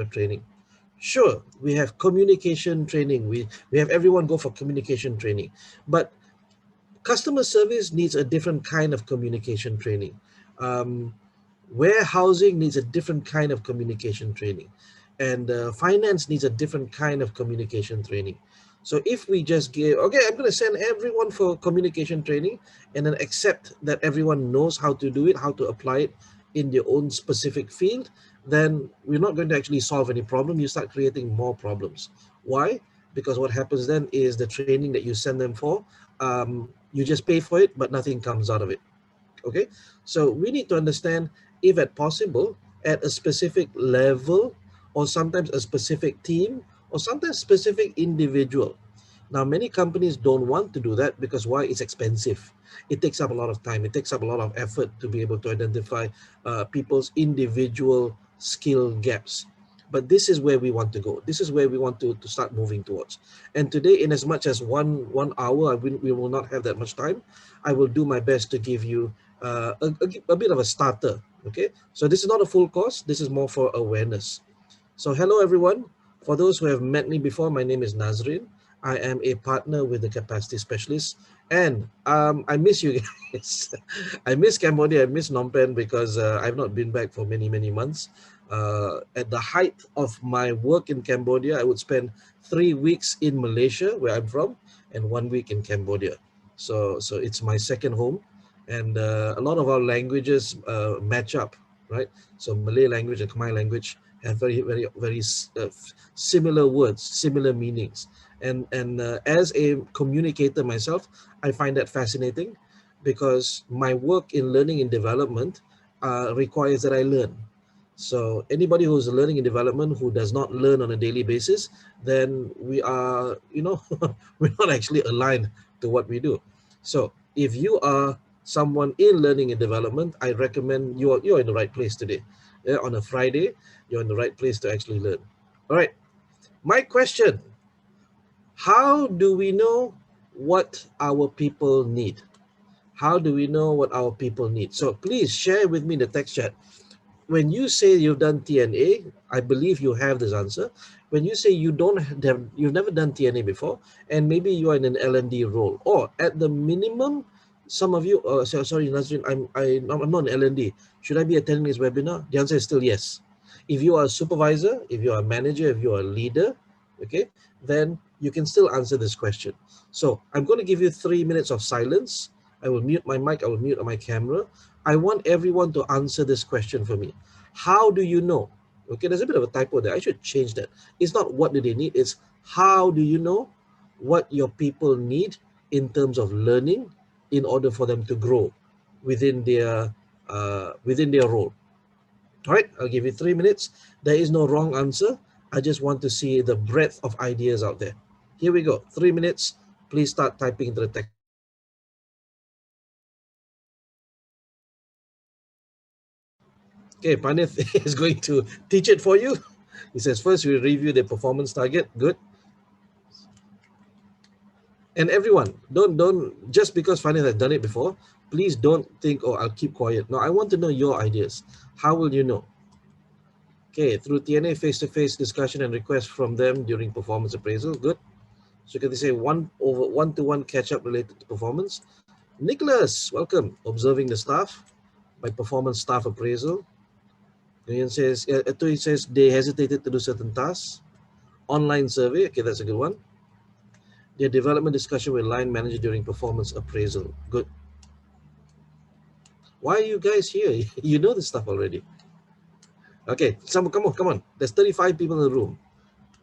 training. Sure, we have communication training. We have everyone go for communication training, but customer service needs a different kind of communication training. Um, Warehousing needs a different kind of communication training, and finance needs a different kind of communication training. So if we just give, okay, I'm going to send everyone for communication training and then accept that everyone knows how to do it, how to apply it in their own specific field, then we're not going to actually solve any problem. You start creating more problems. Why? Because what happens then is the training that you send them for, you just pay for it, but nothing comes out of it. Okay, so we need to understand, if at possible, at a specific level, or sometimes a specific team, or sometimes specific individual. Now, many companies don't want to do that because why? It's expensive. It takes up a lot of time. It takes up a lot of effort to be able to identify people's individual skill gaps. But this is where we want to go. This is where we want to start moving towards. And today, in as much as one hour, we will not have that much time. I will do my best to give you a bit of a starter. Okay, so this is not a full course. This is more for awareness. So hello everyone. For those who have met me before, my name is Nadzrin. I am a partner with the Capacity Specialist, and I miss you guys. I miss Cambodia, I miss Phnom Penh, because I've not been back for many months. At the height of my work in Cambodia, I would spend 3 weeks in Malaysia, where I'm from, and 1 week in Cambodia. So it's my second home, and a lot of our languages match up, right? So Malay language and Khmer language have very similar words, similar meanings. And as a communicator myself, I find that fascinating, because my work in learning and development requires that I learn. So anybody who's learning and development who does not learn on a daily basis, then we are, we're not actually aligned to what we do. So if you are someone in learning and development, I recommend you're in the right place today. Yeah, on a Friday, you're in the right place to actually learn. All right, my question: how do we know what our people need? How do we know what our people need? So please share with me in the text chat. When you say you've done TNA, I believe you have this answer. When you say you don't have, you've never done TNA before, and maybe you are in an L&D role, or at the minimum, some of you, sorry, Nazrin, I'm not in L&D. Should I be attending this webinar? The answer is still yes. If you are a supervisor, if you are a manager, if you are a leader, okay, then you can still answer this question. So I'm going to give you 3 minutes of silence. I will mute my mic. I will mute my camera. I want everyone to answer this question for me. How do you know? Okay, there's a bit of a typo there. I should change that. It's not what do they need, it's how do you know what your people need in terms of learning in order for them to grow within their role. All right, I'll give you 3 minutes. There is no wrong answer. I just want to see the breadth of ideas out there. Here we go. 3 minutes. Please start typing into the text. Okay, Panith is going to teach it for you. He says, first we review the performance target. Good. And everyone, don't just because Panith has done it before, please don't think, oh, I'll keep quiet. No, I want to know your ideas. How will you know? Okay, through TNA face-to-face discussion and requests from them during performance appraisal. Good. So can they say one-to-one catch-up related to performance? Nicholas, welcome. Observing the staff by performance staff appraisal. Nguyen says, Atui says they hesitated to do certain tasks. Online survey, okay, that's a good one. Their development discussion with line manager during performance appraisal. Good. Why are you guys here? You know this stuff already. Okay, come on. There's 35 people in the room.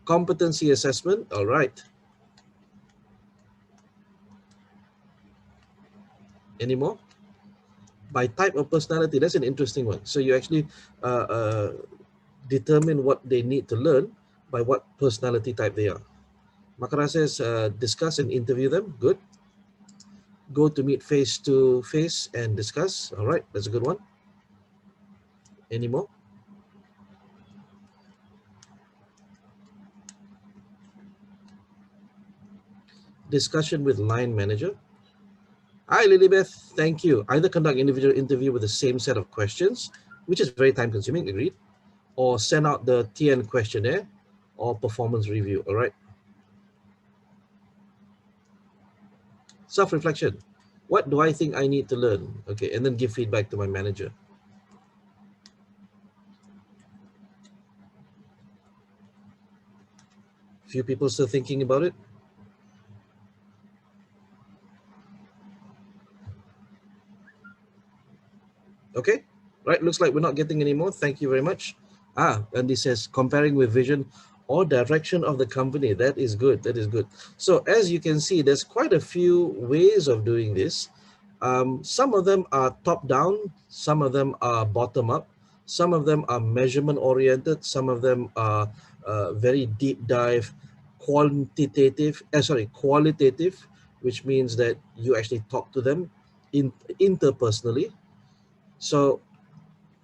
Competency assessment, all right. Any more? By type of personality, that's an interesting one. So you actually determine what they need to learn by what personality type they are. Makara says, discuss and interview them. Good. Go to meet face to face and discuss. All right, that's a good one. Any more? Discussion with line manager. Hi, Lilybeth. Thank you. Either conduct individual interview with the same set of questions, which is very time consuming, agreed, or send out the TN questionnaire or performance review. All right. Self-reflection. What do I think I need to learn? Okay, and then give feedback to my manager. Few people still thinking about it. Okay, right, looks like we're not getting any more. Thank you very much. And this says comparing with vision or direction of the company. That is good, that is good. So as you can see, there's quite a few ways of doing this. Some of them are top down, some of them are bottom up, some of them are measurement oriented, some of them are very deep dive qualitative, which means that you actually talk to them interpersonally. So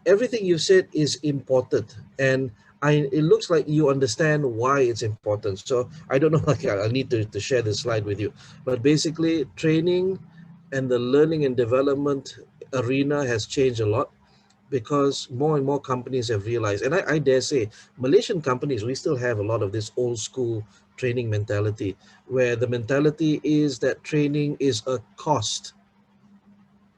everything you said is important, and it looks like you understand why it's important. So I don't know, like, I need to share this slide with you, but basically training and the learning and development arena has changed a lot because more and more companies have realized, and I dare say Malaysian companies, we still have a lot of this old school training mentality, where the mentality is that training is a cost.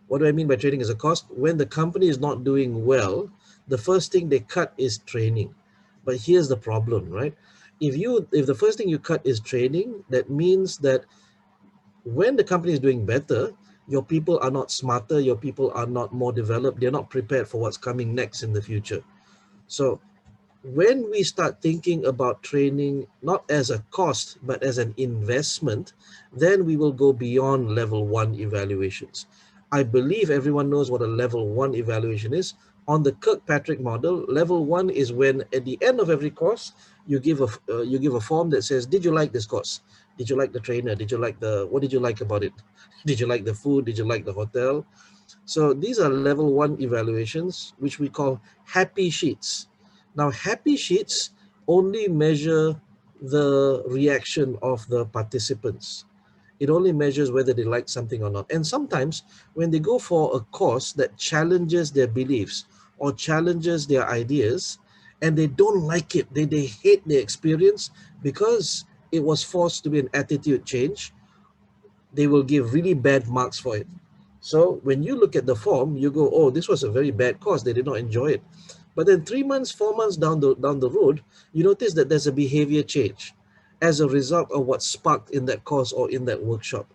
What do I mean by training as a cost? When the company is not doing well, the first thing they cut is training. But here's the problem, right? If the first thing you cut is training, that means that when the company is doing better, your people are not smarter, your people are not more developed, they're not prepared for what's coming next in the future. So when we start thinking about training not as a cost but as an investment, then we will go beyond level 1 evaluations. I believe everyone knows what a level 1 evaluation is. On the Kirkpatrick model, level 1 is when at the end of every course you give a form that says, did you like this course? Did you like the trainer? What did you like about it? Did you like the food? Did you like the hotel? So these are level 1 evaluations, which we call happy sheets. Now, happy sheets only measure the reaction of the participants. It only measures whether they like something or not. And sometimes when they go for a course that challenges their beliefs or challenges their ideas, and they don't like it, they hate the experience because it was forced to be an attitude change, they will give really bad marks for it. So when you look at the form, you go, oh, this was a very bad course. They did not enjoy it. But then 3 months, 4 months down the road, you notice that there's a behavior change as a result of what sparked in that course or in that workshop.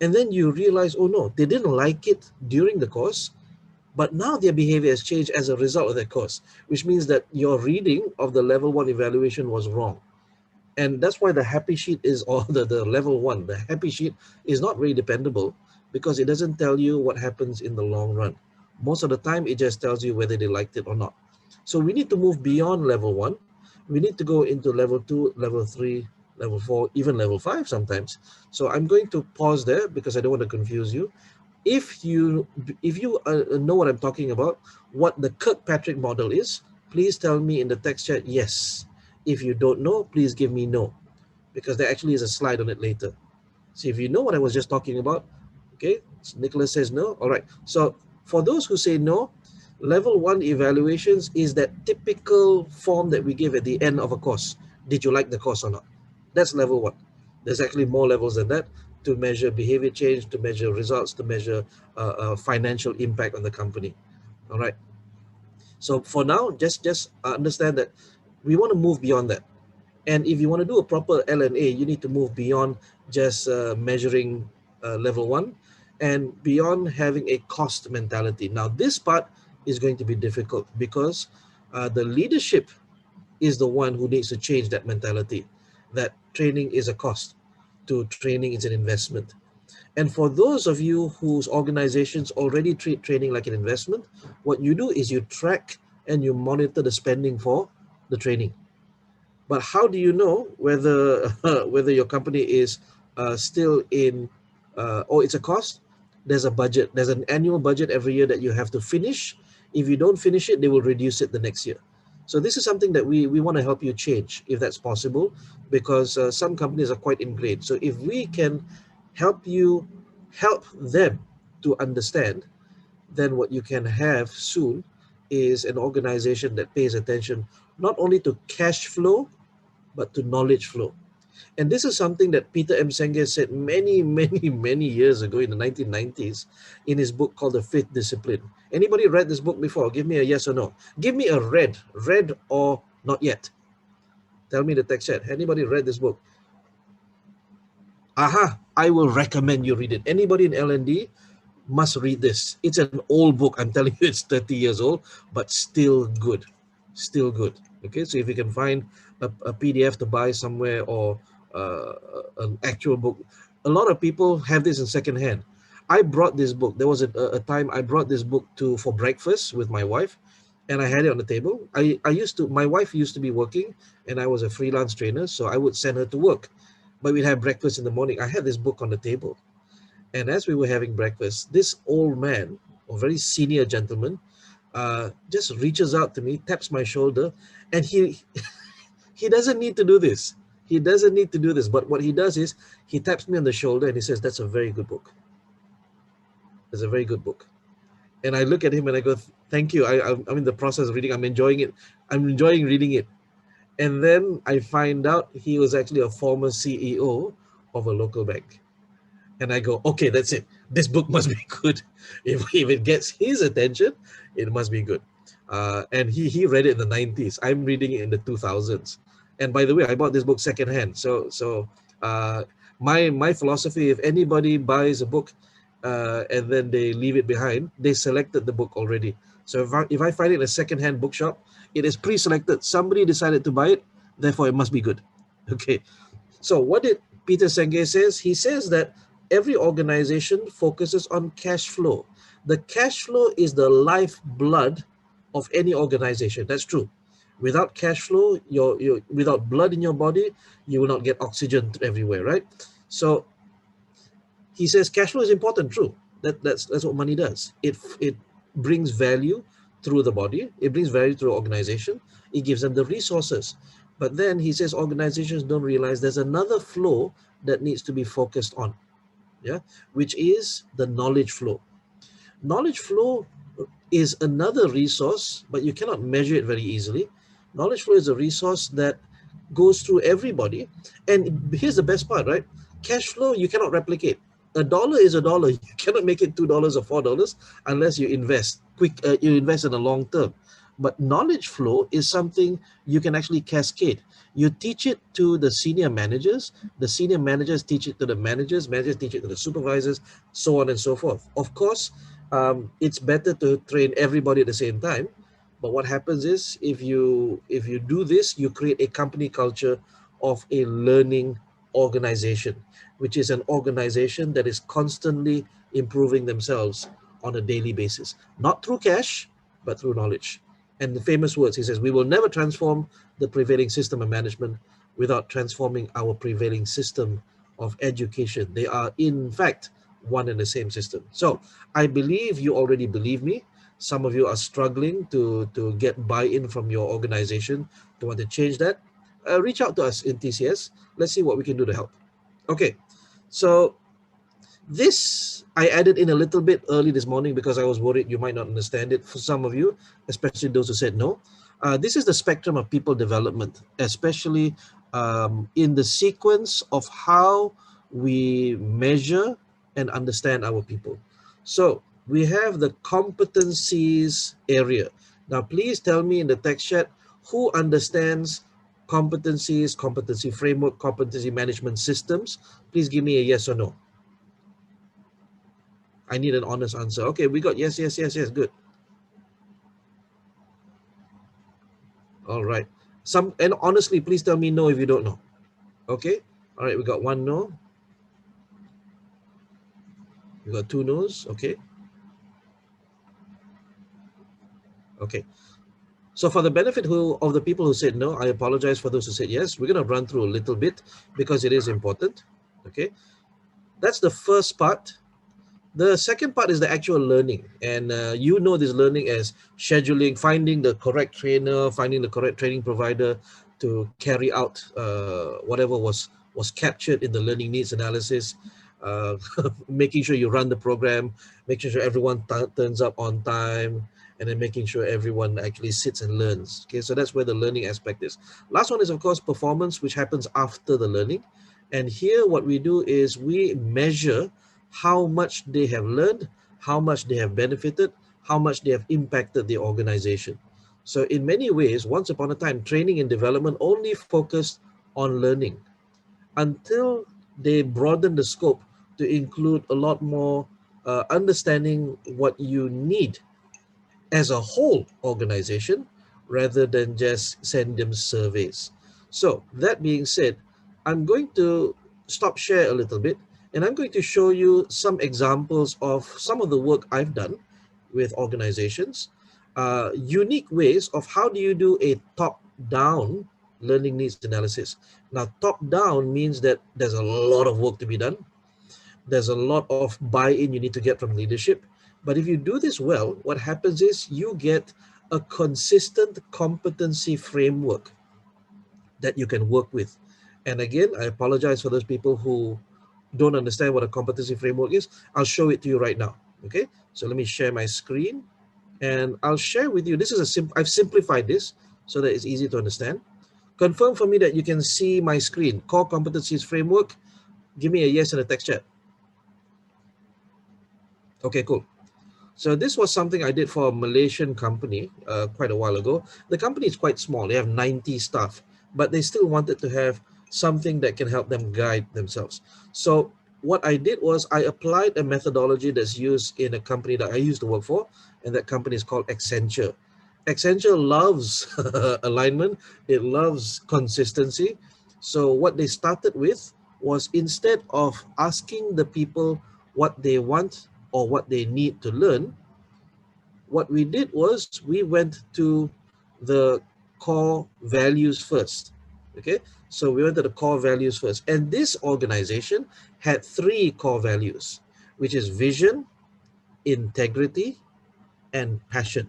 And then you realize, oh no, they didn't like it during the course, but now their behavior has changed as a result of that course, which means that your reading of the level 1 evaluation was wrong. And that's why the happy sheet is, or the level 1, the happy sheet is not very dependable because it doesn't tell you what happens in the long run. Most of the time, it just tells you whether they liked it or not. So we need to move beyond level 1. We need to go into level 2, level 3, level 4, even level 5 sometimes. So I'm going to pause there because I don't want to confuse you. If you know what I'm talking about, what the Kirkpatrick model is, please tell me in the text chat yes. If you don't know, please give me no, because there actually is a slide on it later. So if you know what I was just talking about, okay, so Nicholas says no. All right. So for those who say no, level 1 evaluations is that typical form that we give at the end of a course. Did you like the course or not? That's level 1. There's actually more levels than that to measure behavior change, to measure results, to measure financial impact on the company. All right. So for now, just understand that we want to move beyond that. And if you want to do a proper LNA, you need to move beyond just measuring level 1 and beyond having a cost mentality. Now, this part is going to be difficult because the leadership is the one who needs to change that mentality, that training is a cost to training is an investment. And for those of you whose organizations already treat training like an investment, what you do is you track and you monitor the spending for the training. But how do you know whether whether your company is still in or it's a cost? There's a budget. There's an annual budget every year that you have to finish. If you don't finish it, they will reduce it the next year. So this is something that we want to help you change if that's possible, because some companies are quite ingrained. So if we can help them to understand, then what you can have soon is an organization that pays attention not only to cash flow, but to knowledge flow. And this is something that Peter M. Senge said many, many, many years ago in the 1990s in his book called The Fifth Discipline. Anybody read this book before? Give me a yes or no. Give me a read or not yet. Tell me the text chat. Anybody read this book? Aha, I will recommend you read it. Anybody in L&D must read this. It's an old book. I'm telling you, it's 30 years old, but still good. Still good. Okay, so if you can find a PDF to buy somewhere or uh, an actual book, a lot of people have this in secondhand. I brought this book. There was a time I brought this book for breakfast with my wife, and I had it on the table. My wife used to be working, and I was a freelance trainer, so I would send her to work. But we'd have breakfast in the morning. I had this book on the table. And as we were having breakfast, this old man, a very senior gentleman, just reaches out to me, taps my shoulder, and he doesn't need to do this. He doesn't need to do this. But what he does is he taps me on the shoulder and he says, "That's a very good book. It's a very good book." And I look at him and I go, "Thank you. I'm in the process of reading. I'm enjoying it. I'm enjoying reading it." And then I find out he was actually a former CEO of a local bank. And I go, okay, that's it. This book must be good. If it gets his attention, it must be good. And he read it in the 90s. I'm reading it in the 2000s. And by the way, I bought this book secondhand. So my philosophy, if anybody buys a book and then they leave it behind, they selected the book already. So if I find it in a secondhand bookshop, it is pre-selected. Somebody decided to buy it, therefore it must be good. Okay. So what did Peter Senge says? He says that every organization focuses on cash flow. The cash flow is the lifeblood of any organization. That's true. Without cash flow, without blood in your body, you will not get oxygen everywhere, right? So he says cash flow is important, true. That's what money does. It brings value through the body. It brings value through organization. It gives them the resources. But then he says organizations don't realize there's another flow that needs to be focused on, yeah, which is the knowledge flow. Knowledge flow is another resource, but you cannot measure it very easily. Knowledge flow is a resource that goes through everybody. And here's the best part, right? Cash flow, you cannot replicate. A dollar is a dollar. You cannot make it $2 or $4 unless you invest you invest in the long term. But knowledge flow is something you can actually cascade. You teach it to the senior managers teach it to the managers teach it to the supervisors, so on and so forth. Of course, it's better to train everybody at the same time. But what happens is if you do this, you create a company culture of a learning organization, which is an organization that is constantly improving themselves on a daily basis, not through cash, but through knowledge. And the famous words, he says, we will never transform the prevailing system of management without transforming our prevailing system of education. They are, in fact, one and the same system. So I believe you already believe me. Some of you are struggling to get buy-in from your organization, to want to change that. Reach out to us in TCS. Let's see what we can do to help. Okay, so this I added in a little bit early this morning because I was worried you might not understand it for some of you, especially those who said no. This is the spectrum of people development, especially in the sequence of how we measure and understand our people. So we have the competencies area. Now, please tell me in the text chat who understands competencies, competency framework, competency management systems. Please give me a yes or no. I need an honest answer. Okay, we got yes, yes, yes, yes. Good. All right. And honestly, please tell me no if you don't know. Okay. All right. We got one no. We got two no's. Okay. Okay. So for the benefit of the people who said no, I apologize for those who said yes. We're going to run through a little bit because it is important. Okay. That's the first part. The second part is the actual learning. And you know this learning as scheduling, finding the correct trainer, finding the correct training provider to carry out whatever was captured in the learning needs analysis, making sure you run the program, making sure everyone turns up on time, and then making sure everyone actually sits and learns. Okay, so that's where the learning aspect is. Last one is, of course, performance, which happens after the learning. And here what we do is we measure how much they have learned, how much they have benefited, how much they have impacted the organization. So in many ways, once upon a time, training and development only focused on learning until they broaden the scope to include a lot more understanding what you need as a whole organization rather than just send them surveys. So that being said, I'm going to stop share a little bit, and I'm going to show you some examples of some of the work I've done with organizations, unique ways of how do you do a top-down learning needs analysis. Now, top-down means that there's a lot of work to be done. There's a lot of buy-in you need to get from leadership. But if you do this well, what happens is you get a consistent competency framework that you can work with. And again, I apologize for those people who don't understand what a competency framework is. I'll show it to you right now. Okay, so let me share my screen and I'll share with you. This is I've simplified this so that it's easy to understand. Confirm for me that you can see my screen. Core competencies framework. Give me a yes in the text chat. Okay, cool. So this was something I did for a Malaysian company quite a while ago. The company is quite small. They have 90 staff, but they still wanted to have something that can help them guide themselves. So what I did was I applied a methodology that's used in a company that I used to work for, and that company is called Accenture. Accenture loves alignment. It loves consistency. So what they started with was, instead of asking the people what they want or what they need to learn, what we did was we went to the core values first. Okay, so we went to the core values first, and this organization had 3 core values, which is vision, integrity, and passion.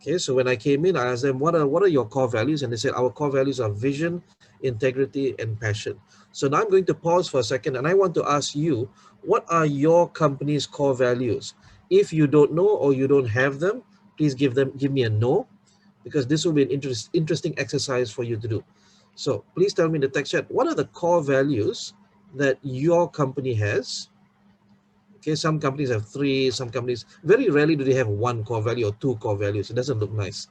Okay, so when I came in, I asked them, what are your core values? And they said, our core values are vision, integrity, and passion. So now I'm going to pause for a second, and I want to ask you, what are your company's core values? If you don't know or you don't have them, please give me a no, because this will be an interesting exercise for you to do. So please tell me in the text chat, what are the core values that your company has? Okay, some companies have 3, some companies, very rarely do they have 1 core value or 2 core values. It doesn't look nice.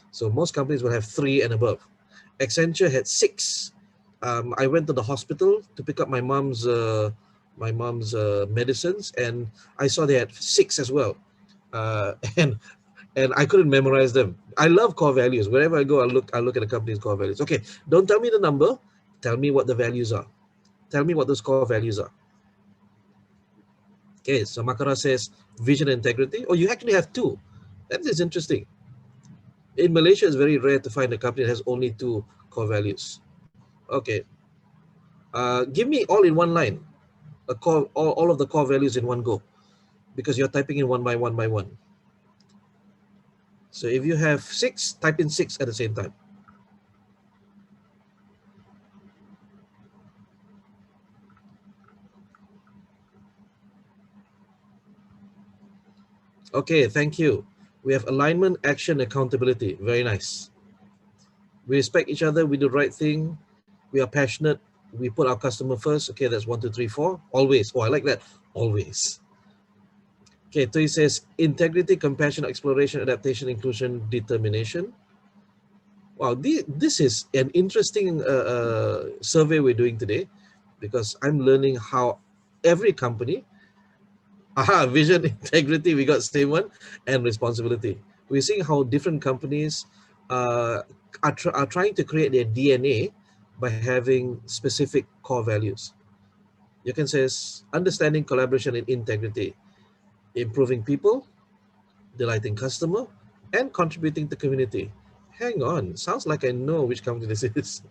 So most companies will have 3 and above. Accenture had 6. I went to the hospital to pick up my mom's medicines, and I saw they had 6 as well. And I couldn't memorize them. I love core values. Wherever I go, I look at the company's core values. Okay, don't tell me the number. Tell me what the values are. Tell me what those core values are. Okay, so Makara says vision and integrity. Oh, you actually have 2. That is interesting. In Malaysia, it's very rare to find a company that has only 2 core values. Okay. Give me all in one line. All of the core values in one go, because you're typing in one by one. So if you have 6, type in 6 at the same time. Okay, thank you. We have alignment, action, accountability. Very nice. We respect each other. We do the right thing. We are passionate. We put our customer first. Okay, that's 1, 2, 3, 4. Always. Oh, I like that. Always. Okay, Tui says integrity, compassion, exploration, adaptation, inclusion, determination. Wow, this is an interesting survey we're doing today, because I'm learning how every company, vision, integrity, we got same one, and responsibility. We're seeing how different companies are trying to create their DNA by having specific core values. You can say understanding, collaboration, and integrity, improving people, delighting customer, and contributing to community. Hang on, sounds like I know which company this is.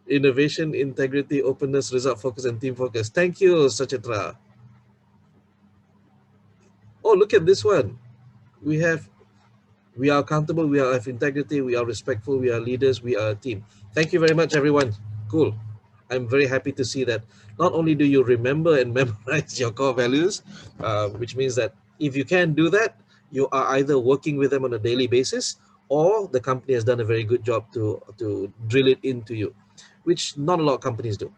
Innovation, integrity, openness, result focus, and team focus. Thank you, Sachitra. Oh, look at this one. We are accountable, we have integrity, we are respectful, we are leaders, we are a team. Thank you very much, everyone. Cool. I'm very happy to see that not only do you remember and memorize your core values, which means that if you can do that, You are either working with them on a daily basis, or the company has done a very good job to drill it into you, which not a lot of companies do.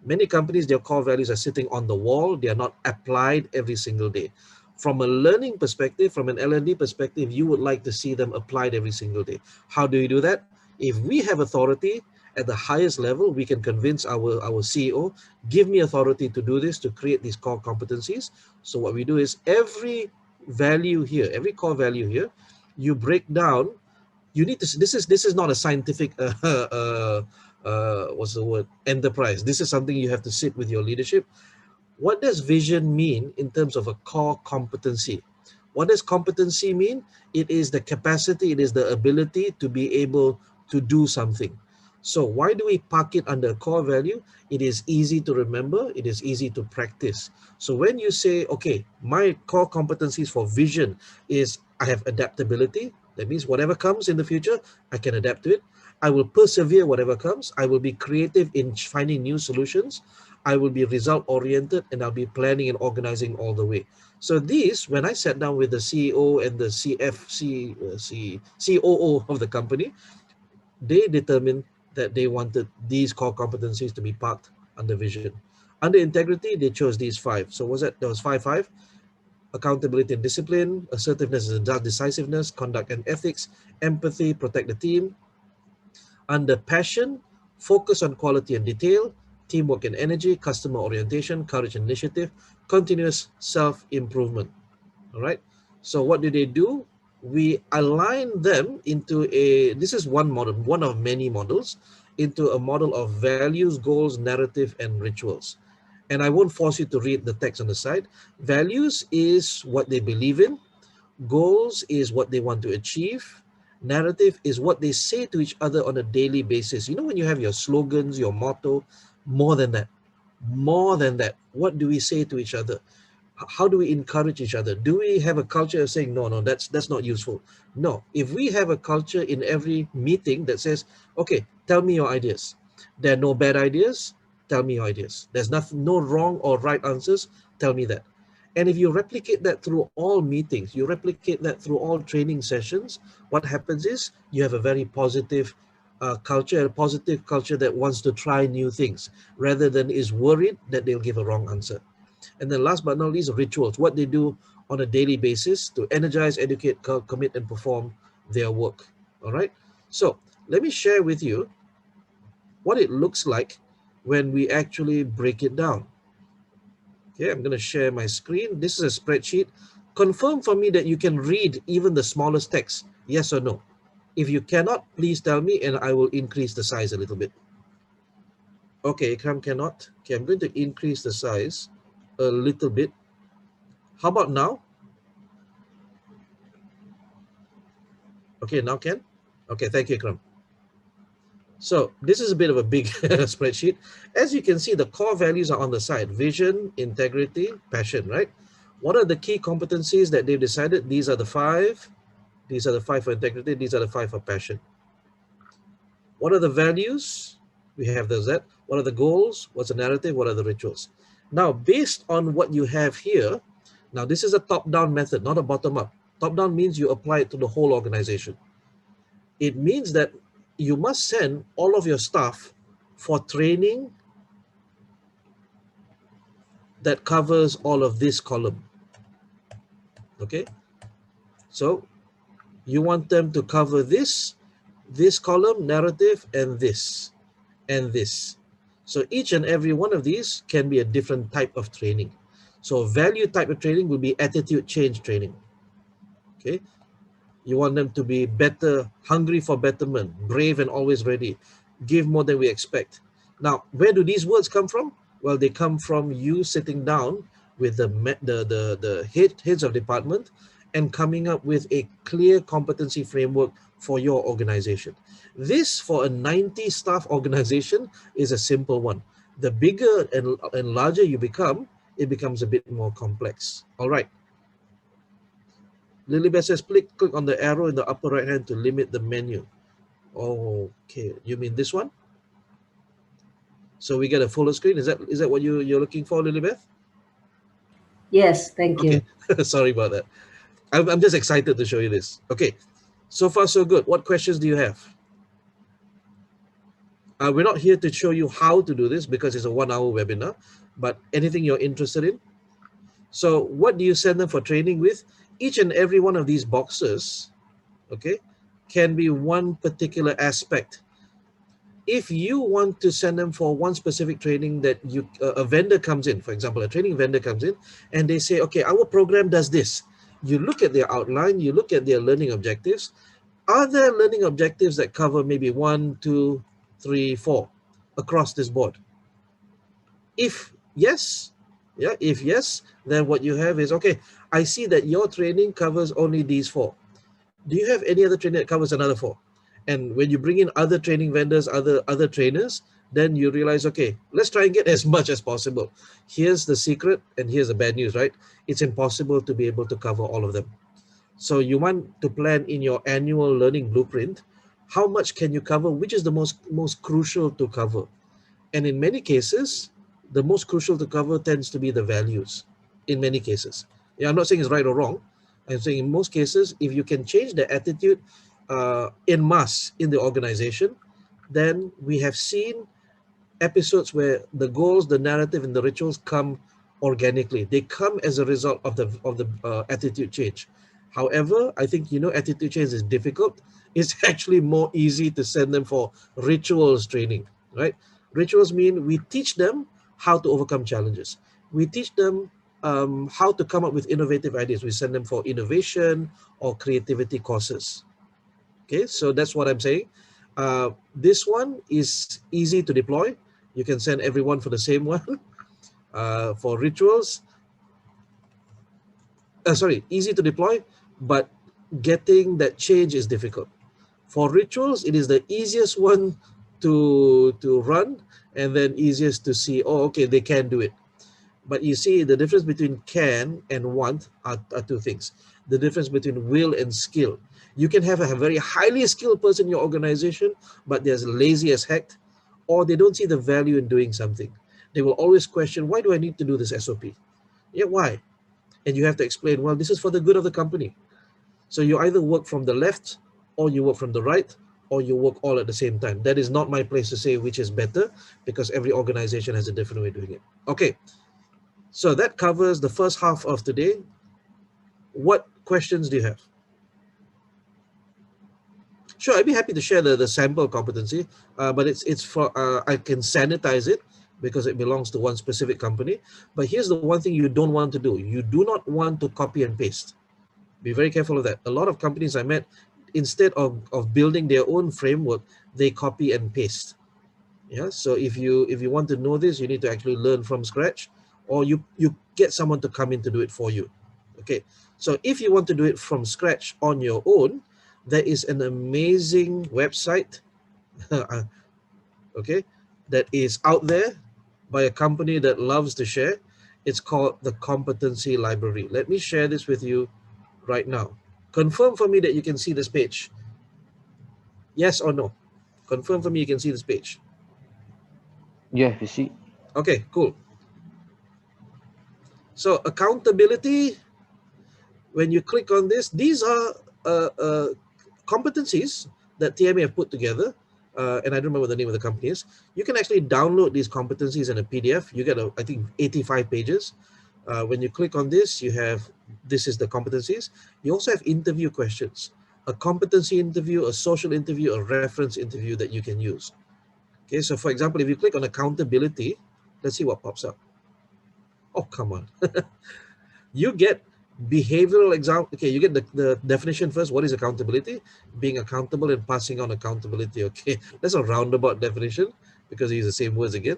Many companies, their core values are sitting on the wall. They are not applied every single day. From a learning perspective, from an L&D perspective, you would like to see them applied every single day. How do you do that? If we have authority at the highest level, we can convince our CEO, give me authority to do this, to create these core competencies. So what we do is every value here, every core value here, you break down. You need to, this is not a scientific what's the word, enterprise. This is something you have to sit with your leadership. What does vision mean in terms of a core competency? What does competency mean? It is the capacity, it is the ability to be able to do something. So why do we park it under core value? It is easy to remember, it is easy to practice. So when you say, okay, my core competencies for vision is I have adaptability. That means whatever comes in the future, I can adapt to it. I will persevere whatever comes. I will be creative in finding new solutions. I will be result oriented, and I'll be planning and organizing all the way. So these, when I sat down with the CEO and the COO of the company, they determined that they wanted these core competencies to be parked under vision. Under integrity, they chose these five. So was that, there was five: accountability and discipline, assertiveness and decisiveness, conduct and ethics, empathy, protect the team. Under passion, focus on quality and detail, teamwork and energy, customer orientation, courage and initiative, continuous self-improvement. All right. So what do they do? We align them into a, this is one model, one of many models, into a model of values, goals, narrative, and rituals. And I won't force you to read the text on the side. Values is what they believe in. Goals is what they want to achieve. Narrative is what they say to each other on a daily basis. You know, when you have your slogans, your motto, more than that, more than that, what do we say to each other? How do we encourage each other? Do we have a culture of saying, no, that's not useful? No. If we have a culture in every meeting that says, okay, tell me your ideas. There are no bad ideas. Tell me your ideas. There's nothing, no wrong or right answers. Tell me that. And if you replicate that through all meetings, you replicate that through all training sessions, what happens is you have a very positive culture, a positive culture that wants to try new things rather than is worried that they'll give a wrong answer. And then last but not least, rituals, what they do on a daily basis to energize, educate, commit, and perform their work. All right. So let me share with you what it looks like when we actually break it down. Okay, I'm going to share my screen. This is a spreadsheet. Confirm for me that you can read even the smallest text, yes or no. If you cannot, please tell me and I will increase the size a little bit. Okay, Ikram cannot. Okay, I'm going to increase the size a little bit. How about now? Okay, now can? Okay, thank you, Ikram. So this is a bit of a big spreadsheet. As you can see, the core values are on the side: vision, integrity, passion, right? What are the key competencies that they've decided? These are the five. These are the five for integrity. These are the five for passion. What are the values? We have those that. What are the goals? What's the narrative? What are the rituals? Now, based on what you have here, now this is a top-down method, not a bottom-up. Top-down means you apply it to the whole organization. It means that you must send all of your staff for training that covers all of this column. Okay, so you want them to cover this column, narrative, and this and this. So each and every one of these can be a different type of training. So value type of training will be attitude change training. Okay, you want them to be better, hungry for betterment, brave and always ready, give more than we expect. Now, where do these words come from? Well, they come from you sitting down with the heads of department and coming up with a clear competency framework for your organization. This, for a 90 staff organization, is a simple one. The bigger and larger you become, it becomes a bit more complex. All right. Lilybeth says, click on the arrow in the upper right hand to limit the menu. Okay, you mean this one? So we get a fuller screen. Is that what you're looking for, Lilybeth? Yes, thank Okay, you. sorry about that. I'm just excited to show you this. Okay, so far so good. What questions do you have? We're not here to show you how to do this because it's a 1 hour webinar, but anything you're interested in. So what do you send them for training with? Each and every one of these boxes, okay, can be one particular aspect. If you want to send them for one specific training that a vendor comes in, for example, a training vendor comes in and they say, okay, our program does this. You look at their outline, you look at their learning objectives. Are there learning objectives that cover maybe 1, 2, 3, 4 across this board? If yes, yeah, if yes, then what you have is, okay, I see that your training covers only these 4. Do you have any other training that covers another 4? And when you bring in other training vendors, other trainers, then you realize, okay, let's try and get as much as possible. Here's the secret and here's the bad news, right? It's impossible to be able to cover all of them. So you want to plan in your annual learning blueprint, how much can you cover, which is the most crucial to cover. And in many cases, the most crucial to cover tends to be the values, in many cases. Yeah, I'm not saying it's right or wrong. I'm saying in most cases, if you can change the attitude en masse in the organization, then we have seen episodes where the goals, the narrative, and the rituals come organically. They come as a result of the attitude change. However, I think, attitude change is difficult. It's actually more easy to send them for rituals training, right? Rituals mean we teach them how to overcome challenges. We teach them how to come up with innovative ideas. We send them for innovation or creativity courses. Okay, so that's what I'm saying. This one is easy to deploy. You can send everyone for the same one. For rituals, easy to deploy, but getting that change is difficult. For rituals, it is the easiest one to run, and then easiest to see, oh, okay, they can do it. But you see, the difference between can and want are 2 things. The difference between will and skill. You can have a very highly skilled person in your organization, but they're lazy as heck, or they don't see the value in doing something. They will always question, why do I need to do this SOP? Yeah, why? And you have to explain, well, this is for the good of the company. So you either work from the left, or you work from the right, or you work all at the same time. That is not my place to say which is better, because every organization has a different way of doing it. Okay, so that covers the first half of today. What questions do you have? Sure, I'd be happy to share the sample competency, but it's for, I can sanitize it because it belongs to one specific company. But here's the one thing you don't want to do. You do not want to copy and paste. Be very careful of that. A lot of companies I met, instead of building their own framework, they copy and paste. Yeah, so if you want to know this, you need to actually learn from scratch, or you get someone to come in to do it for you. Okay, so if you want to do it from scratch on your own, there is an amazing website, okay, that is out there by a company that loves to share. It's called the Competency Library. Let me share this with you right now. Confirm for me that you can see this page. Yes or no? Confirm for me you can see this page. Yeah, you see. Okay, cool. So accountability, when you click on this, these are competencies that TMA have put together, and I don't remember what the name of the company is. You can actually download these competencies in a PDF. You get, I think, 85 pages. When you click on this, this is the competencies. You also have interview questions, a competency interview, a social interview, a reference interview that you can use. Okay, so for example, if you click on accountability, let's see what pops up. Oh, come on. You get behavioral example. Okay, you get the definition first. What is accountability? Being accountable and passing on accountability. Okay, that's a roundabout definition because they use the same words again.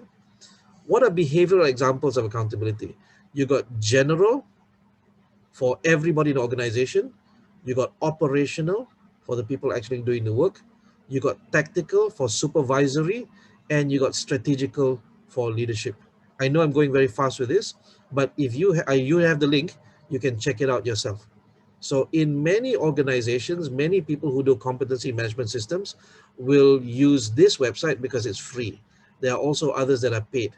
What are behavioral examples of accountability? You got general for everybody in the organization. You got operational for the people actually doing the work. You got tactical for supervisory, and you got strategical for leadership. I know I'm going very fast with this, but if you have the link, you can check it out yourself. So in many organizations, many people who do competency management systems will use this website because it's free. There are also others that are paid.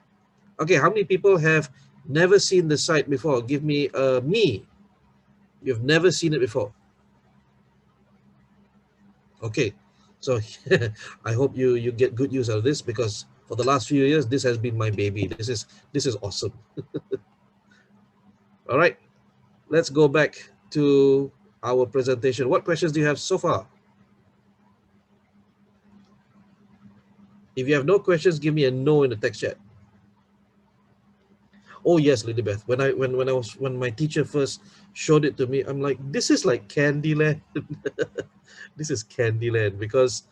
Okay, how many people have never seen the site before? Give me me. You've never seen it before. Okay, so I hope you get good use out of this, because for the last few years this has been my baby. This is awesome. All right, let's go back to our presentation. What questions do you have so far? If you have no questions, give me a no in the text chat. Oh yes, Lilybeth. When my teacher first showed it to me, I'm like, this is like Candyland. This is Candyland, because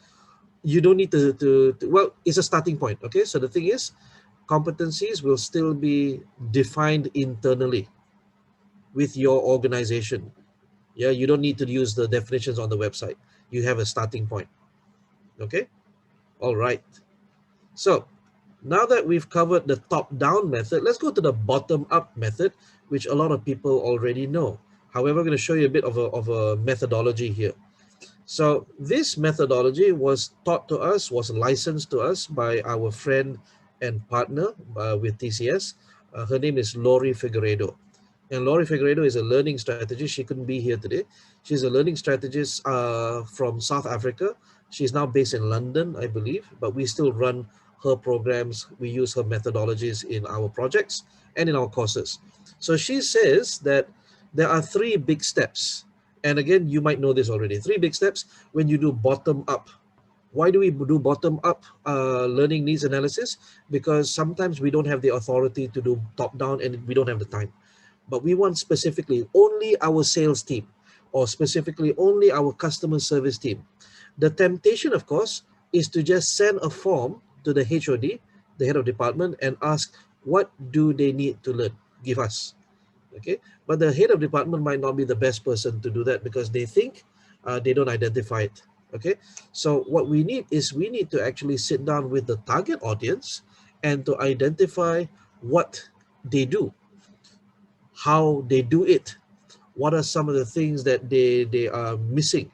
you don't need to, well, it's a starting point. Okay, so the thing is, competencies will still be defined internally with your organization. Yeah, you don't need to use the definitions on the website. You have a starting point. Okay, all right. So now that we've covered the top-down method, let's go to the bottom-up method, which a lot of people already know. However, I'm going to show you a bit of a methodology here. So this methodology was taught to us, was licensed to us by our friend and partner with TCS. Her name is Lori Figueredo. And Lori Figueredo is a learning strategist. She couldn't be here today. She's a learning strategist from South Africa. She's now based in London, I believe, but we still run her programs. We use her methodologies in our projects and in our courses. So she says that there are three big steps. And again, you might know this already. Three big steps when you do bottom up. Why do we do bottom up learning needs analysis? Because sometimes we don't have the authority to do top down, and we don't have the time. But we want specifically only our sales team, or specifically only our customer service team. The temptation, of course, is to just send a form to the HOD, the head of department, and ask, what do they need to learn? Give us. Okay, but the head of department might not be the best person to do that, because they think they don't identify it. Okay, so what we need is, we need to actually sit down with the target audience and to identify what they do, how they do it, what are some of the things that they are missing,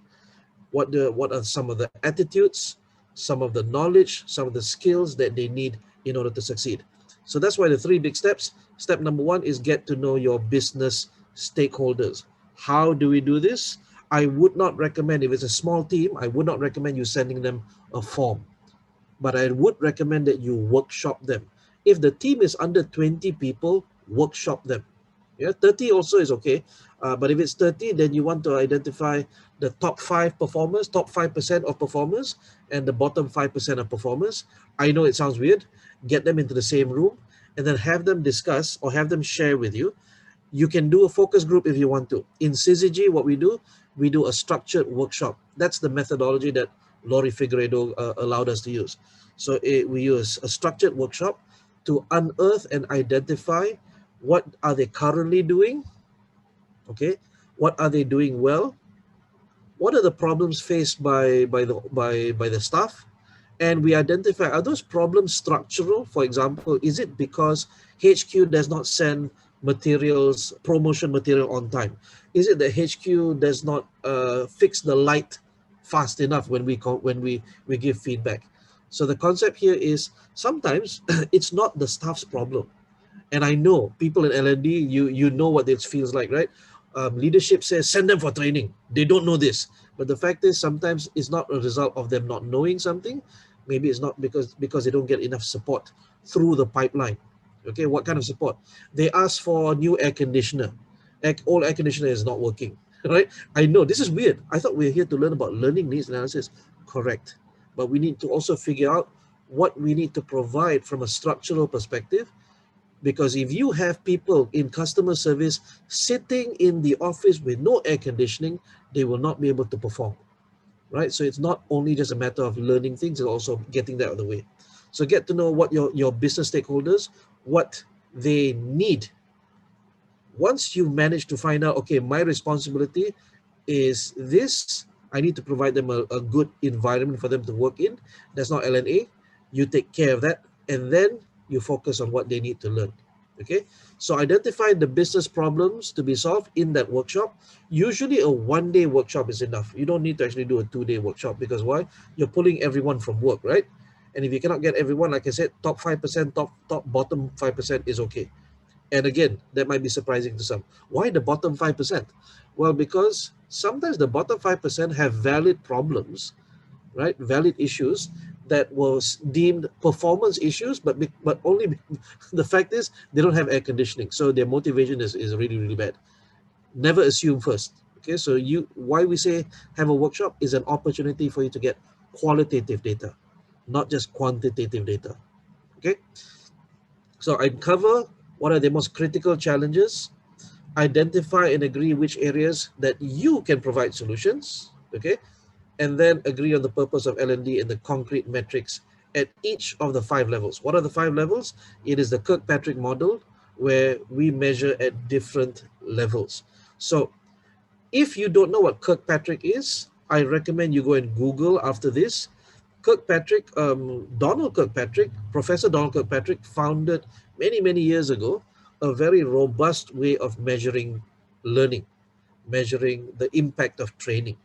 what are some of the attitudes, some of the knowledge, some of the skills that they need in order to succeed. So that's why the three big steps. Step number one is get to know your business stakeholders. How do we do this? I would not recommend, if it's a small team, I would not recommend you sending them a form, but I would recommend that you workshop them. If the team is under 20 people, workshop them. Yeah, 30 also is okay. But if it's 30, then you want to identify the top 5 performers, top 5% of performers, and the bottom 5% of performers. I know it sounds weird. Get them into the same room and then have them discuss, or have them share with you. You can do a focus group if you want to. In Syzygy, what we do a structured workshop. That's the methodology that Lori Figueredo allowed us to use. So we use a structured workshop to unearth and identify what are they currently doing, okay? What are they doing well? What are the problems faced by the staff? And we identify, are those problems structural? For example, is it because HQ does not send materials, promotion material on time? Is it that HQ does not fix the light fast enough when we give feedback? So the concept here is, sometimes it's not the staff's problem. And I know people in L&D, you know what this feels like, right? Leadership says, send them for training. They don't know this. But the fact is, sometimes it's not a result of them not knowing something. Maybe it's not because they don't get enough support through the pipeline. Okay, what kind of support? They ask for a new air conditioner. Old air conditioner is not working, right? I know this is weird. I thought we were here to learn about learning needs analysis. Correct. But we need to also figure out what we need to provide from a structural perspective, because if you have people in customer service sitting in the office with no air conditioning, they will not be able to perform, right? So it's not only just a matter of learning things, it's also getting that out of the way. So get to know what your business stakeholders, what they need. Once you manage to find out, okay, my responsibility is this, I need to provide them a good environment for them to work in. That's not LNA. You take care of that, and then you focus on what they need to learn. Okay, so identify the business problems to be solved in that workshop. Usually a 1-day workshop is enough. You don't need to actually do a 2-day workshop, because why? You're pulling everyone from work, right? And if you cannot get everyone, like I said, top 5%, top bottom 5% is okay. And again, that might be surprising to some. Why the bottom 5%? Well, because sometimes the bottom 5% have valid problems, right? Valid issues that was deemed performance issues, but only the fact is they don't have air conditioning, so their motivation is really really bad. Never assume first. Okay, so why we say have a workshop is an opportunity for you to get qualitative data, not just quantitative data. Okay, so I cover what are the most critical challenges, identify and agree which areas that you can provide solutions. Okay, and then agree on the purpose of L&D and the concrete metrics at each of the 5 levels. What are the 5 levels? It is the Kirkpatrick model where we measure at different levels. So if you don't know what Kirkpatrick is, I recommend you go and Google after this. Kirkpatrick, Professor Donald Kirkpatrick founded many years ago a very robust way of measuring learning, measuring the impact of training.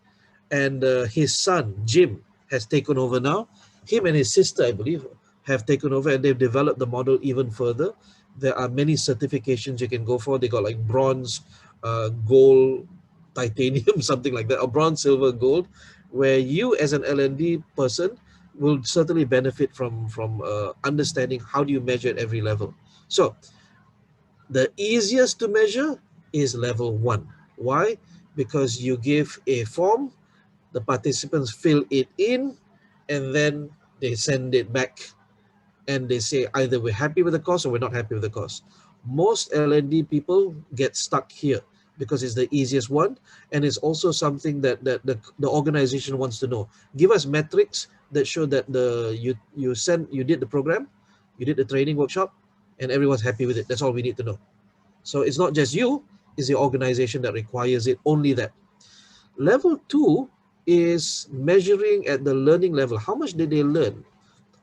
And his son Jim has taken over now. Him and his sister, I believe, have taken over, and they've developed the model even further. There are many certifications you can go for. They got like bronze, gold, titanium, something like that, or bronze, silver, gold, where you as an L&D person will certainly benefit from understanding how do you measure at every level. So the easiest to measure is level 1. Why? Because you give a form, the participants fill it in, and then they send it back and they say either we're happy with the course or we're not happy with the course. Most L&D people get stuck here because it's the easiest one, and it's also something that the organization wants to know. Give us metrics that show that you did the program, you did the training workshop, and everyone's happy with it. That's all we need to know. So it's not just you, it's the organization that requires it, only that. Level 2 is measuring at the learning level. How much did they learn?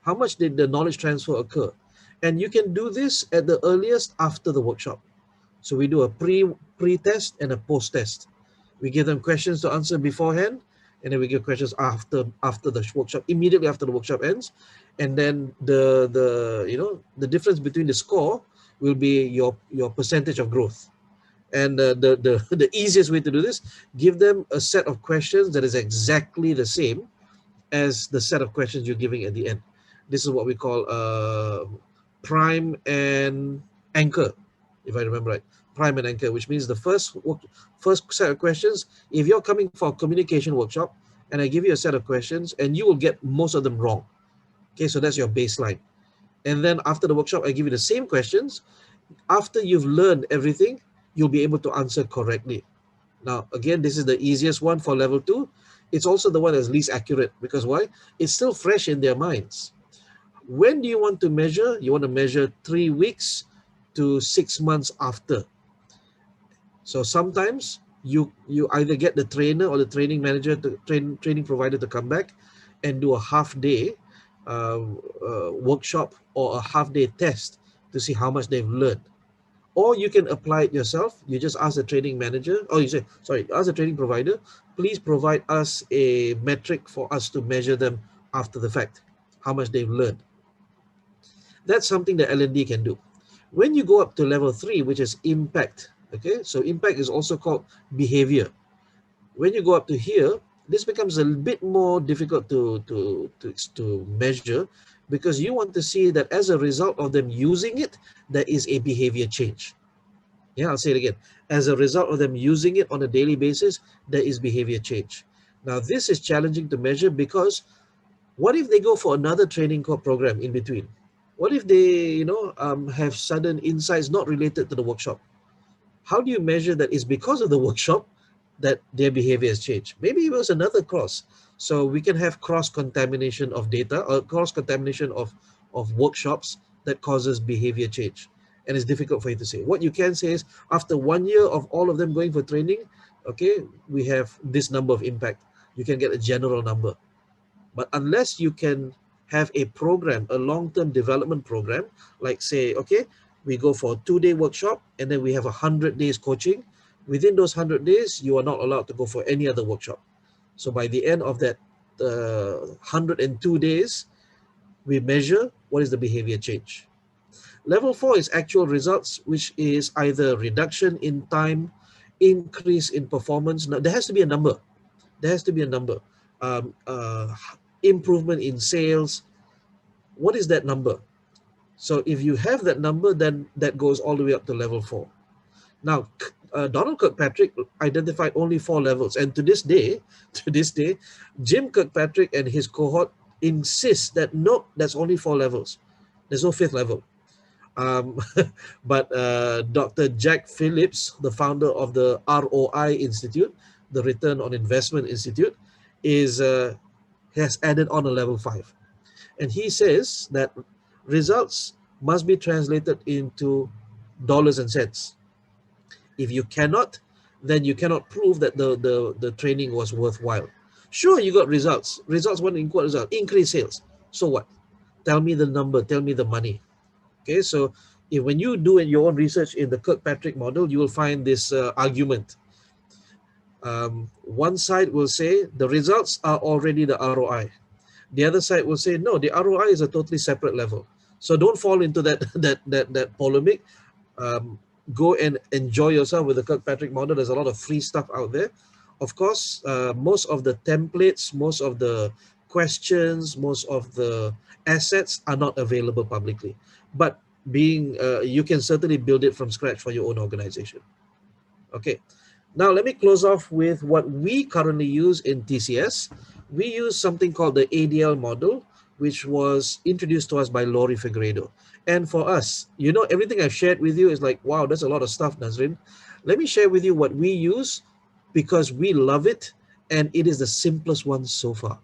How much did the knowledge transfer occur? And you can do this at the earliest after the workshop. So we do a pre-test and a post-test. We give them questions to answer beforehand, and then we give questions after the workshop, immediately after the workshop ends. And then the difference between the score will be your percentage of growth. And the easiest way to do this, give them a set of questions that is exactly the same as the set of questions you're giving at the end. This is what we call prime and anchor, if I remember right. Prime and anchor, which means the first set of questions, if you're coming for a communication workshop and I give you a set of questions and you will get most of them wrong. Okay, so that's your baseline. And then after the workshop, I give you the same questions. After you've learned everything, you'll be able to answer correctly. Now, again, this is the easiest one for level 2. It's also the one that's least accurate, because why? It's still fresh in their minds. When do you want to measure? You want to measure 3 weeks to 6 months after. So sometimes you either get the trainer or the training manager, training provider to come back and do a half-day workshop or a half-day test to see how much they've learned. Or you can apply it yourself. You just ask the training manager, or you say, sorry, ask the training provider, please provide us a metric for us to measure them after the fact, how much they've learned. That's something that L&D can do. When you go up to level 3, which is impact, okay, so impact is also called behavior. When you go up to here, this becomes a bit more difficult to measure, because you want to see that as a result of them using it, there is a behavior change. Yeah, I'll say it again. As a result of them using it on a daily basis, there is behavior change. Now, this is challenging to measure, because what if they go for another training program in between? What if they, have sudden insights not related to the workshop? How do you measure that it's because of the workshop that their behavior has changed? Maybe it was another cross. So we can have cross-contamination of data, or cross-contamination of workshops that causes behavior change. And it's difficult for you to say. What you can say is, after 1 year of all of them going for training, okay, we have this number of impact. You can get a general number. But unless you can have a program, a long-term development program, like say, okay, we go for a 2-day workshop and then we have 100 days coaching. Within those 100 days, you are not allowed to go for any other workshop. So by the end of that 102 days, we measure what is the behavior change. Level 4 is actual results, which is either reduction in time, increase in performance. Now, there has to be a number. There has to be a number. Um, uh, Improvement in sales. What is that number? So if you have that number, then that goes all the way up to level 4. Now, Donald Kirkpatrick identified only 4 levels, and to this day, Jim Kirkpatrick and his cohort insist that no, that's only 4 levels. There's no 5th level. Um, but Dr. Jack Phillips, the founder of the ROI Institute, the Return on Investment Institute, is has added on a level 5, and he says that results must be translated into dollars and cents. If you cannot, then you cannot prove that the training was worthwhile. Sure, you got results. Results, what result? Increase sales. So what? Tell me the number. Tell me the money. Okay, so when you do your own research in the Kirkpatrick model, you will find this argument. One side will say the results are already the ROI. The other side will say no, the ROI is a totally separate level. So don't fall into that that polemic. Um, Go and enjoy yourself with the Kirkpatrick model. There's a lot of free stuff out there. Of course, most of the templates, most of the questions, most of the assets are not available publicly. But you can certainly build it from scratch for your own organization. Okay. Now let me close off with what we currently use in TCS. We use something called the ADL model, which was introduced to us by Lori Figueredo. And for us, everything I've shared with you is like, wow, that's a lot of stuff, Nadzrin. Let me share with you what we use because we love it, and it is the simplest one so far.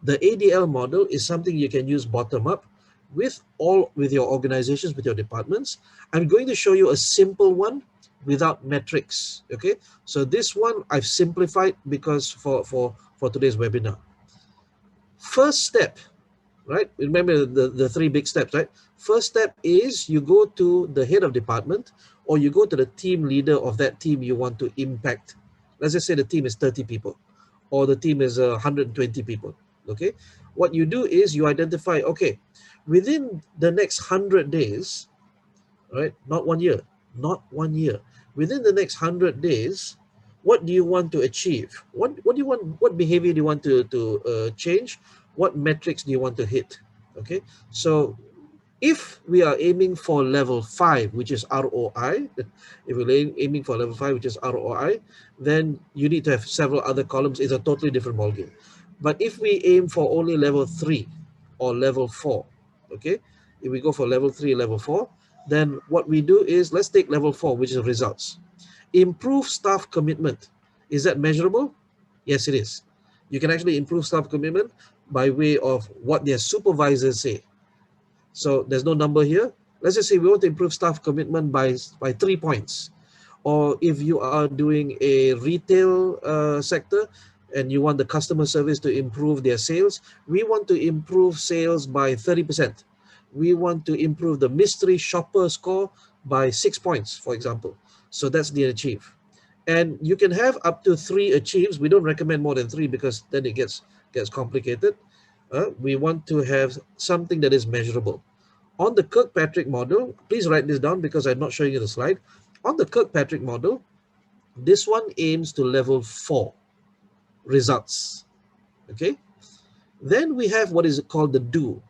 The ADL model is something you can use bottom up with your organizations, with your departments. I'm going to show you a simple one without metrics. Okay, so this one I've simplified because for today's webinar. First step, right? Remember the 3 big steps, right? First step is you go to the head of department, or you go to the team leader of that team you want to impact. Let's just say the team is 30 people, or the team is 120 people. Okay, what you do is you identify, okay, within the next 100 days, right? Not 1 year, not 1 year. Within the next 100 days, what do you want to achieve? What do you want? What behavior do you want to change? What metrics do you want to hit? Okay, so if we are aiming for level 5, which is ROI, if we're aiming for level 5, which is ROI, then you need to have several other columns. It's a totally different ballgame. But if we aim for only level 3 or level 4, okay, if we go for level 3, level 4, then what we do is, let's take level 4, which is results. Improve staff commitment. Is that measurable? Yes, it is. You can actually improve staff commitment by way of what their supervisors say. So there's no number here. Let's just say we want to improve staff commitment by 3 points. Or if you are doing a retail sector and you want the customer service to improve their sales, we want to improve sales by 30%. We want to improve the mystery shopper score by 6 points, for example. So that's the achieve. And you can have up to 3 achieves. We don't recommend more than 3 because then it gets complicated. We want to have something that is measurable. On the Kirkpatrick model, please write this down because I'm not showing you the slide. On the Kirkpatrick model, this one aims to level 4 results. Okay. Then we have what is called the do.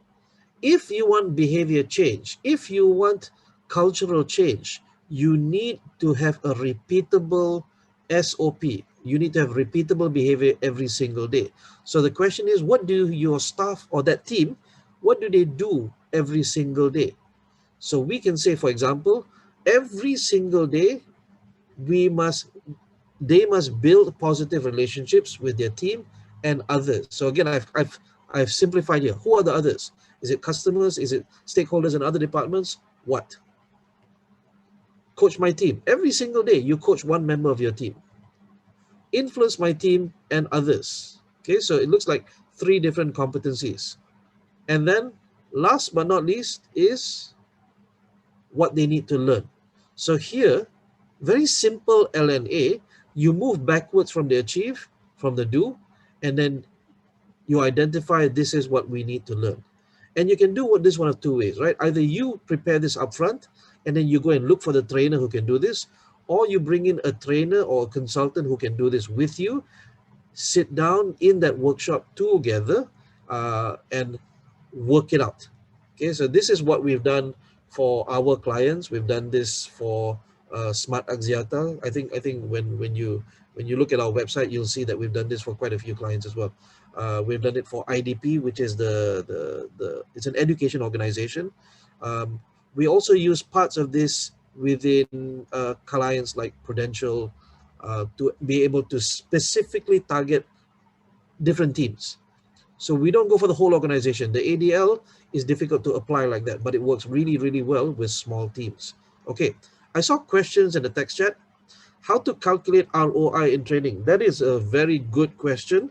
If you want behavior change, if you want cultural change, you need to have a repeatable SOP. You need to have repeatable behavior every single day. So the question is, what do your staff or that team, what do they do every single day? So we can say, for example, every single day, they must build positive relationships with their team and others. So again, I've simplified here. Who are the others? Is it customers? Is it stakeholders in other departments? What? Coach my team. Every single day, you coach one member of your team. Influence my team and others. Okay, so it looks like 3 different competencies. And then last but not least is what they need to learn. So here, very simple LNA, you move backwards from the achieve, from the do, and then you identify this is what we need to learn. And you can do this one of two ways, right? Either you prepare this upfront and then you go and look for the trainer who can do this, or you bring in a trainer or a consultant who can do this with you, sit down in that workshop together and work it out. Okay, so this is what we've done for our clients. We've done this for Smart Axiata. I think when you look at our website, you'll see that we've done this for quite a few clients as well. We've done it for IDP, which is the it's an education organization. We also use parts of this within clients like Prudential to be able to specifically target different teams. So we don't go for the whole organization. The ADL is difficult to apply like that, but it works really, really well with small teams. Okay, I saw questions in the text chat. How to calculate ROI in training? That is a very good question.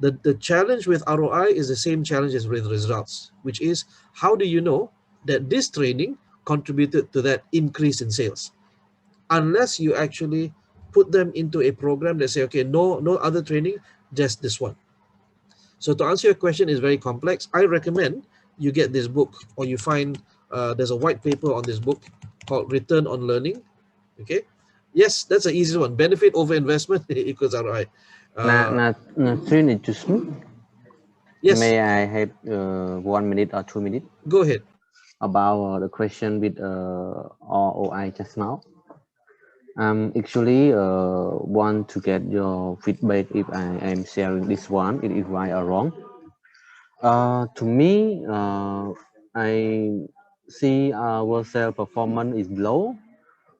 The challenge with ROI is the same challenge as with results, which is how do you know that this training contributed to that increase in sales? Unless you actually put them into a program that say, okay, no other training, just this one. So to answer your question is very complex. I recommend you get this book, or you find there's a white paper on this book called Return on Learning. Okay. Yes, that's an easy one. Benefit over investment equals ROI. Nadzrin, excuse me. Yes, May I have 1 minute or 2 minutes go ahead. about the question with ROI just now? Actually, want to get your feedback if I am sharing this one, it is right or wrong. To me, I see our sales performance is low,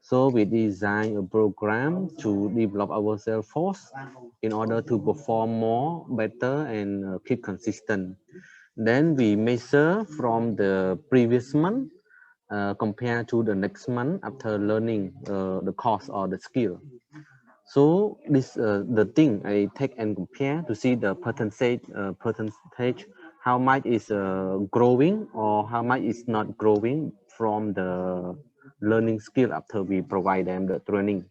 so we design a program to develop our sales force in order to perform more, better, and keep consistent. Then we measure from the previous month compared to the next month after learning the course or the skill. So this the thing I take and compare to see the percentage how much is growing or how much is not growing from the learning skill after we provide them the training.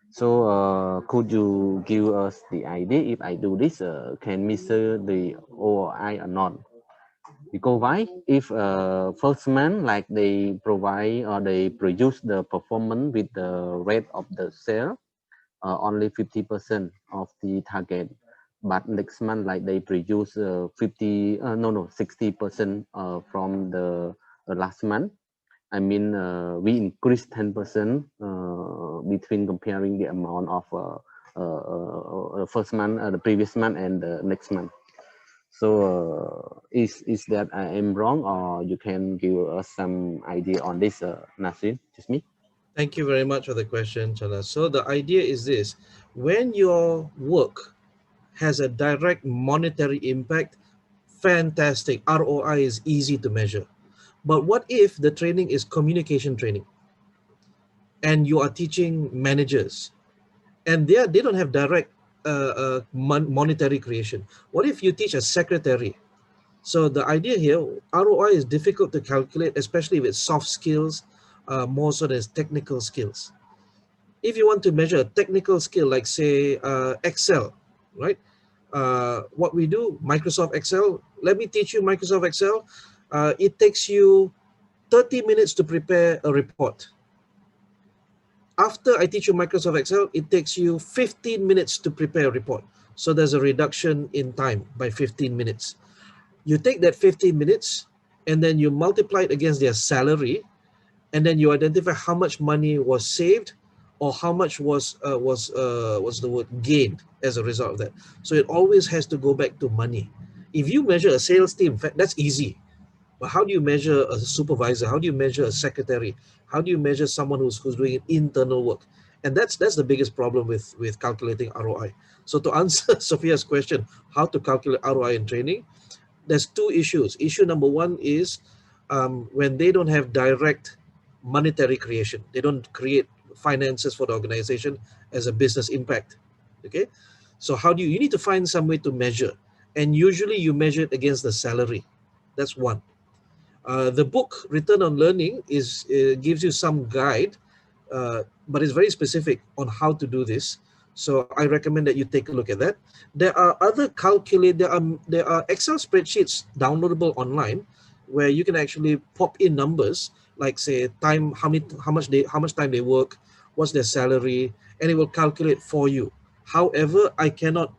So could you give us the idea if I do this can measure the ROI or not? Because why? If first month like they provide or they produce the performance with the rate of the sale only 50% of the target, but next month like they produce 60% from the last month. I mean we increase 10% between comparing the amount of first month, the previous month, and the next month. So is that I am wrong, or you can give us some idea on this, Nadzrin? Just me. Thank you very much for the question, Chala. So the idea is this: when your work has a direct monetary impact, fantastic. ROI is easy to measure. But what if the training is communication training and you are teaching managers and they don't have direct monetary creation? What if you teach a secretary? So the idea here, ROI is difficult to calculate, especially with soft skills, more so than technical skills. If you want to measure a technical skill, like say Excel, right? What we do, Microsoft Excel. Let me teach you Microsoft Excel. It takes you 30 minutes to prepare a report. After I teach you Microsoft Excel, it takes you 15 minutes to prepare a report. So there's a reduction in time by 15 minutes. You take that 15 minutes and then you multiply it against their salary, and then you identify how much money was saved or how much was the word gained as a result of that. So it always has to go back to money. If you measure a sales team, that's easy. But how do you measure a supervisor? How do you measure a secretary? How do you measure someone who's doing internal work? And that's the biggest problem with calculating ROI. So to answer Sophia's question, how to calculate ROI in training, there's two issues. Issue number one is when they don't have direct monetary creation, they don't create finances for the organization as a business impact. Okay, so how do you need to find some way to measure, and usually you measure it against the salary. That's one. The book Return on Learning gives you some guide, but it's very specific on how to do this. So I recommend that you take a look at that. There are other there are Excel spreadsheets downloadable online where you can actually pop in numbers like say time, how much time they work, what's their salary, and it will calculate for you. However, I cannot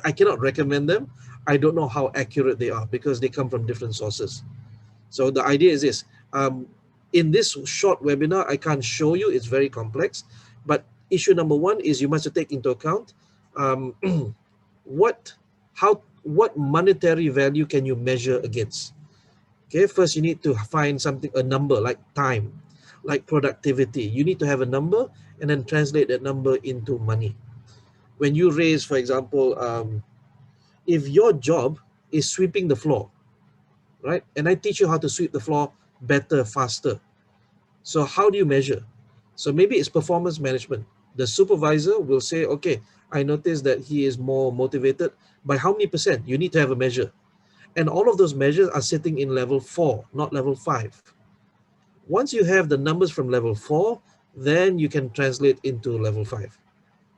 I cannot recommend them. I don't know how accurate they are because they come from different sources. So the idea is this, in this short webinar, I can't show you, it's very complex, but issue number one is you must take into account um, what monetary value can you measure against. Okay, first you need to find something, a number like time, like productivity. You need to have a number and then translate that number into money. When you raise, for example, if your job is sweeping the floor, right? And I teach you how to sweep the floor better, faster. So how do you measure? So maybe it's performance management. The supervisor will say, okay, I noticed that he is more motivated. By how many percent? You need to have a measure. And all of those measures are sitting in level 4, not level 5. Once you have the numbers from level 4, then you can translate into level 5.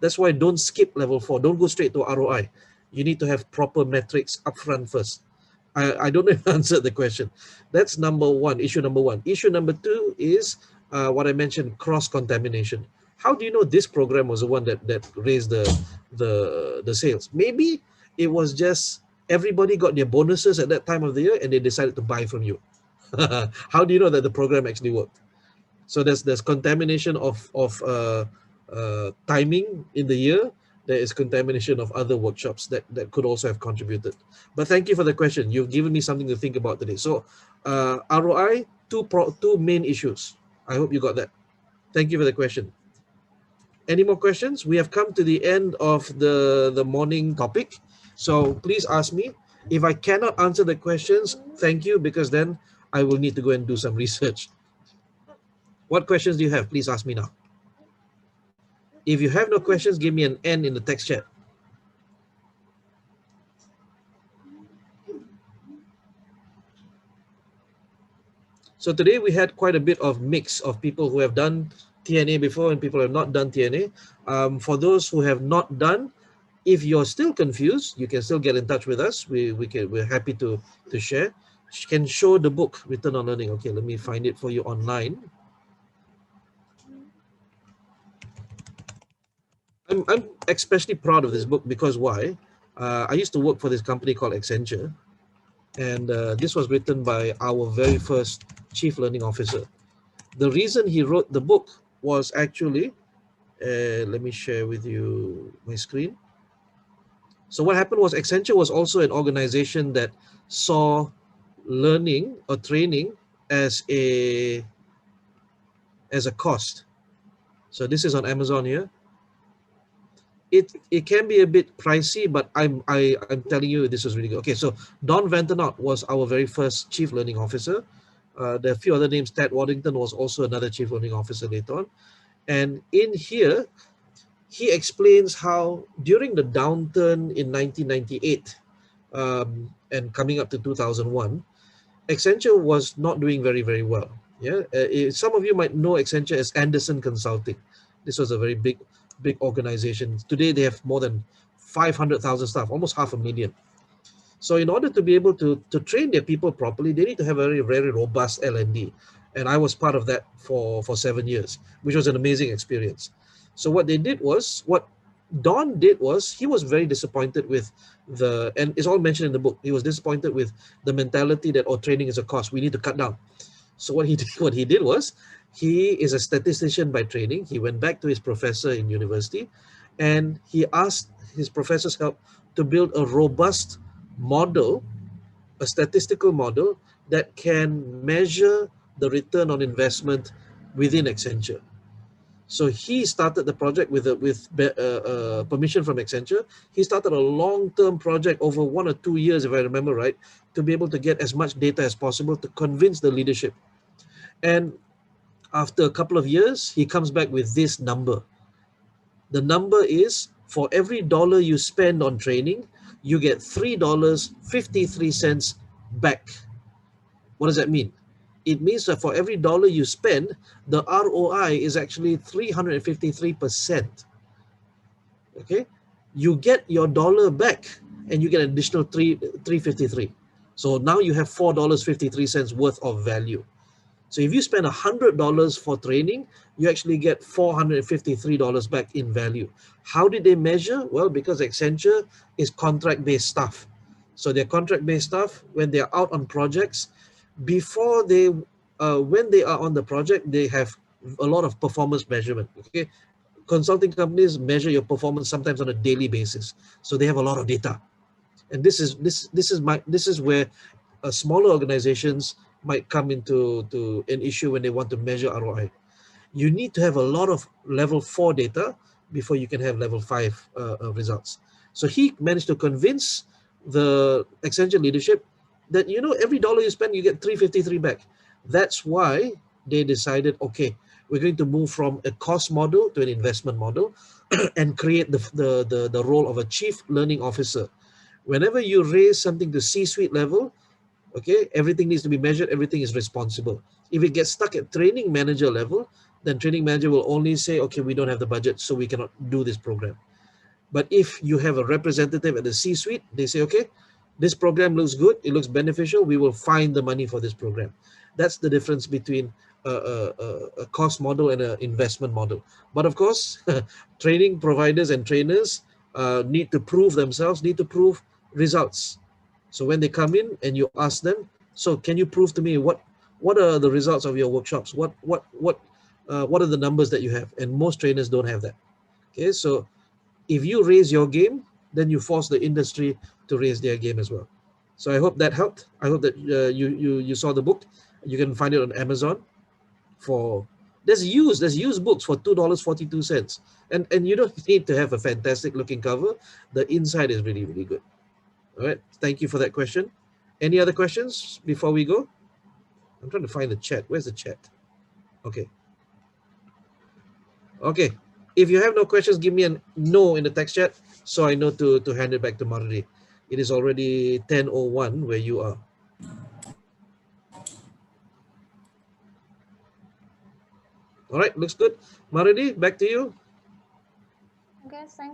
That's why don't skip level 4. Don't go straight to ROI. You need to have proper metrics upfront first. I don't know if I answered the question. That's number one, issue number one. Issue number two is what I mentioned, cross-contamination. How do you know this program was the one that raised the sales? Maybe it was just everybody got their bonuses at that time of the year and they decided to buy from you. How do you know that the program actually worked? So there's contamination of timing in the year. There is contamination of other workshops that could also have contributed. But thank you for the question. You've given me something to think about today. So ROI, two main issues. I hope you got that. Thank you for the question. Any more questions? We have come to the end of the morning topic. So please ask me. If I cannot answer the questions, thank you, because then I will need to go and do some research. What questions do you have? Please ask me now. If you have no questions, give me an N in the text chat. So today we had quite a bit of mix of people who have done TNA before and people who have not done TNA. For those who have not done, if you're still confused, you can still get in touch with us. We're happy to share. You can show the book, Return on Learning. Okay, let me find it for you online. I'm especially proud of this book because why? I used to work for this company called Accenture, and this was written by our very first chief learning officer. The reason he wrote the book was actually, let me share with you my screen. So what happened was Accenture was also an organization that saw learning or training as a cost. So this is on Amazon here. It can be a bit pricey, but I'm telling you this is really good. Okay, so Don Vantenot was our very first chief learning officer. There are a few other names. Ted Waddington was also another chief learning officer later on. And in here, he explains how during the downturn in 1998 and coming up to 2001, Accenture was not doing very, very well. Yeah, some of you might know Accenture as Anderson Consulting. This was a very big organization. Today they have more than 500,000 staff, almost 500,000. So in order to be able to train their people properly, they need to have a very, very robust L&D. And I was part of that for 7 years, which was an amazing experience. So what Don did was he was very disappointed with and it's all mentioned in the book. He was disappointed with the mentality that training is a cost. We need to cut down. So what he did was, he is a statistician by training. He went back to his professor in university and he asked his professor's help to build a robust model, a statistical model that can measure the return on investment within Accenture. So he started the project with permission from Accenture. He started a long-term project over 1 or 2 years, if I remember right, to be able to get as much data as possible to convince the leadership. And after a couple of years, he comes back with this number. The number is, for every dollar you spend on training, you get $3.53 back. What does that mean? It means that for every dollar you spend, the ROI is actually 353%. okay, you get your dollar back and you get an additional 3.53. So now you have $4.53 worth of value. So if you spend $100 for training, you actually get $453 back in value. How did they measure? Well, because Accenture is contract-based staff. So they're contract-based staff. When they're out on projects, before they, when they are on the project, they have a lot of performance measurement. Okay, consulting companies measure your performance sometimes on a daily basis. So they have a lot of data, and this is where smaller organizations might come into an issue when they want to measure ROI. You need to have a lot of level 4 data before you can have level 5 results. So he managed to convince the Accenture leadership that, you know, every dollar you spend, you get 353 back. That's why they decided, okay, we're going to move from a cost model to an investment model and create the role of a chief learning officer. Whenever you raise something to C-suite level, okay, everything needs to be measured, everything is responsible. If it gets stuck at training manager level, then training manager will only say, okay, we don't have the budget, so we cannot do this program. But if you have a representative at the C-suite, they say, okay, this program looks good, it looks beneficial, we will find the money for this program. That's the difference between a cost model and an investment model. But of course, training providers and trainers need to prove themselves, need to prove results. So when they come in and you ask them, so can you prove to me what are the results of your workshops? What are the numbers that you have? And most trainers don't have that. Okay, so if you raise your game, then you force the industry to raise their game as well. So I hope that helped. I hope that you saw the book. You can find it on Amazon for there's used books for $2.42, and you don't need to have a fantastic looking cover. The inside is really really good. All right. Thank you for that question. Any other questions before we go? I'm trying to find the chat. Where's the chat? Okay. Okay. If you have no questions, give me a no in the text chat so I know to hand it back to Mardi. It is already 10:01 where you are. All right. Looks good. Mardi, back to you. Okay, thank